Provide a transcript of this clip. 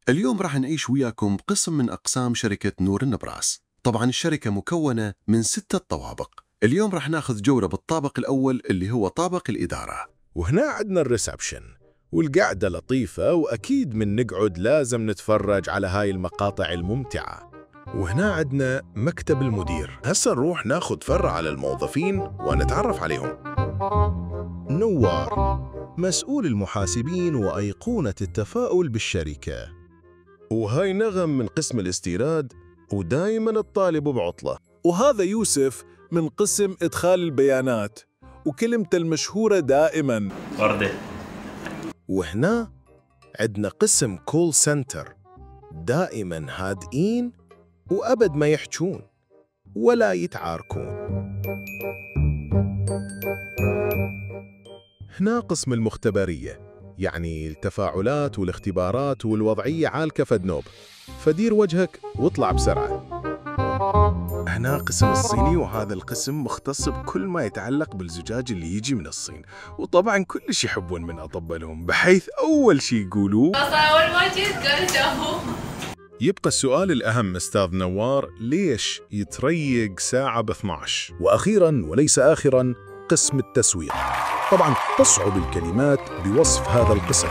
اليوم راح نعيش وياكم قسم من أقسام شركة نور النبراس. طبعا الشركة مكونة من 6 طوابق. اليوم راح ناخذ جولة بالطابق الأول اللي هو طابق الإدارة. وهنا عندنا الريسبشن، والقعدة لطيفة وأكيد من نقعد لازم نتفرج على هاي المقاطع الممتعة. وهنا عندنا مكتب المدير، هسا نروح ناخد فرع على الموظفين ونتعرف عليهم. نوار، مسؤول المحاسبين وأيقونة التفاؤل بالشركة. وهاي نغم من قسم الاستيراد، ودايما الطالب بعطلة. وهذا يوسف من قسم إدخال البيانات، وكلمته المشهورة دائماً وردة. وهنا عندنا قسم كول سنتر، دائما هادئين وأبد ما يحجون ولا يتعاركون. هنا قسم المختبرية، يعني التفاعلات والاختبارات والوضعية عالكة فدنوب، فدير وجهك واطلع بسرعة. هنا قسم الصيني، وهذا القسم مختص بكل ما يتعلق بالزجاج اللي يجي من الصين، وطبعا كلش يحبون من أطبلهم، بحيث أول شي يقولوا يبقى السؤال الأهم أستاذ نوار، ليش يتريق ساعة ب12؟ وأخيراً وليس آخراً، قسم التسويق. طبعاً تصعب الكلمات بوصف هذا القسم.